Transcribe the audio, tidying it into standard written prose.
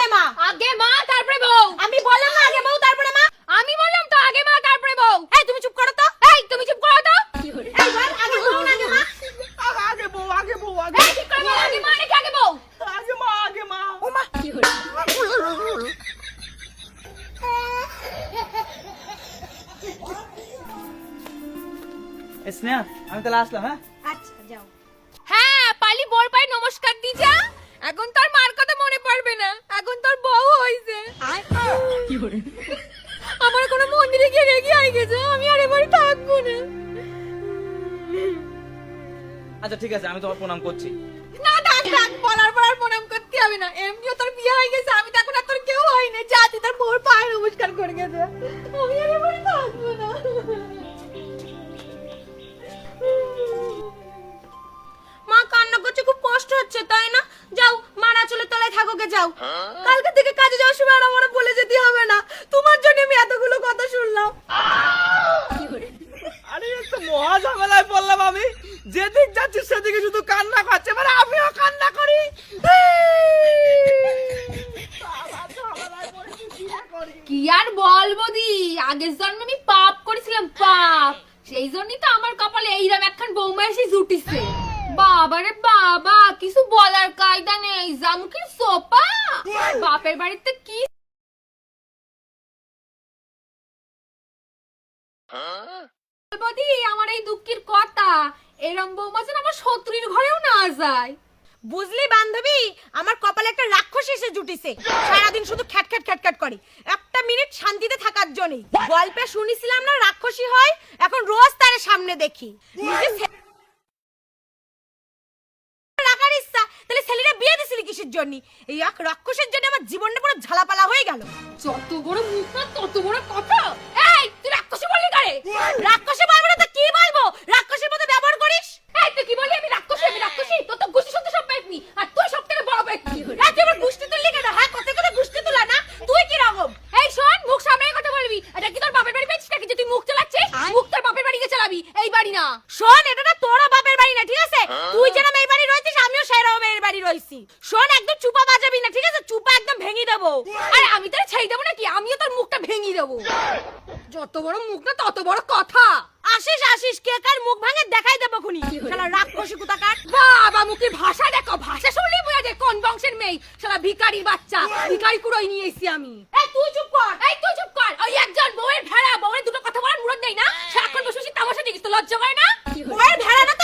তারপরে মা। আগে মা তারপরে বউ। আমি বললাম না আগে বউ তারপরে মা। আমি বললাম তো আগে মা তারপরে বউ। এই তুমি চুপ করো তো। এই তুমি চুপ করো তো। এই বল আগে বউ না আগে মা। আগে বউ আগে বউ আগে এই ঠিক করে বল, আগে মা নাকি আগে বউ? আগে মা আগে মা। ও মা স্নেহা আমি তাহলে আসলাম। হ্যাঁ আচ্ছা যাও। হ্যাঁ পালি বড় পায়ে নমস্কার দি যা। এখন তোর মার কথা মনে পড়বে না, এখন তোর বউ হইছে। আমার কোনো মন্দিরে গিয়ে রেগে আই গেছে, আমি আর এবারে থাকবো না। আচ্ছা ঠিক আছে আমি তোমার প্রণাম করছি। না ডাক ডাক বলার পর আর প্রণাম করতে হবে না, এমনিও তোর বিয়ে হয়ে গেছে, আমি তো এখন আর তোর কেউ হয় না। যা তুই তোর বউর পায়ে নমস্কার করে গেছে, আমি আর এবারে থাকবো না। মা কান্না করছে, খুব কষ্ট হচ্ছে তাই না? যাও মারা চলে তলায় থাকো গে যাও। কালকে থেকে কাজে যাওয়ার সময় আর আমার বলে যেতে হবে না, তোমার জন্য আমি এতগুলো কথা শুনলাম। আরে একটা মহা ঝামেলায় পড়লাম আমি। যেদিক যাচ্ছি সেদিকে শুধু কান্না করছে, মানে আমিও কান্না করি। কি আর বলবো দি, আগের জন্মে আমি পাপ করেছিলাম, পাপ। সেই জন্যই তো আমার কপালে এইরকম একখান বৌমা এসে জুটিছে। বাবারে বাবা, কিছু বলার কায়দা নেই, জামুকির সোপা। বাপের বাড়িতে কি বলবো দি, আমার এই দুঃখের কথা। এরম বৌমা যেন আমার শত্রুর ঘরেও না যায়। বুঝলি বান্ধবী, আমার কপালে একটা রাক্ষস এসে জুটিছে, সারাদিন শুধু খ্যাট খ্যাট খ্যাট খ্যাট করে, একটা মিনিট শান্তিতে থাকার জন্য। গল্পে শুনিছিলাম না রাক্ষসী হয়, এখন রোজ তার সামনে দেখি। রাখার ইচ্ছা, তাহলে ছেলেরা বিয়ে দিছিলি কিসের জন্য? এই এক রাক্ষসের জন্য আমার জীবনটা পুরো ঝালাপালা হয়ে গেল। যত বড় মুখ না তত বড় কথা। এই তুই রাক্ষসী বললি কারে? রাক্ষসী বলবো না তো কি বলবো? রাক্ষসীর মতো ব্যবহার করিস। এই তুই কি বললি আমি রাক্ষসী? আমি রাক্ষসী? তোর তো গুষ্টি শুনতে সব পেটনি, আর তুই সব থেকে বড় পেটনি। এই তুই আমার গুষ্টি তুললি কেন? হ্যাঁ কত করে গুষ্টি তুলা না? তুই কি রকম? এই শোন, মুখ সামনে কথা বলবি। এটা কি তোর বাপের বাড়ি পেয়েছিস নাকি যে তুই মুখ চালাচ্ছিস? মুখ তোর বাপের বাড়ি গিয়ে চালাবি, এই বাড়ি না। শোন, এটা না তোরা বাপের বাড়ি না, ঠিক আছে? তুই যেরকম এই বাড়ি রইছিস আমিও সেরকম এই বাড়ি রইছি। শোন, একদম চুপা বাজাবি না, ঠিক আছে? চুপা একদম ভেঙে দেবো। আরে আমি তোর ছেড়ে দেবো নাকি? আমিও তোর মুখটা ভেঙে দেবো। যত বড় মুখ না তত বড় কথা। আসিস আসিস, কে কার মুখ ভাঙে দেখাই দেবো খুনি। শালা রাক্ষসী কোথাকার। বাবা মুখের ভাষা দেখো, ভাষা শুনলেই বোঝা যায় কোন বংশের মেয়ে। শালা ভিখারির বাচ্চা, ভিখারি কুড়োই নিয়ে এসেছি আমি। এই তুই চুপ কর। এই তুই চুপ কর। ওই একজন বউয়ের ভেড়া, বউয়ের দুটো কথা বলার মুরত নেই না? সারাক্ষণ বসে বসে তামাশা দেখিস, তো লজ্জা করে না? ওর ভেড়া না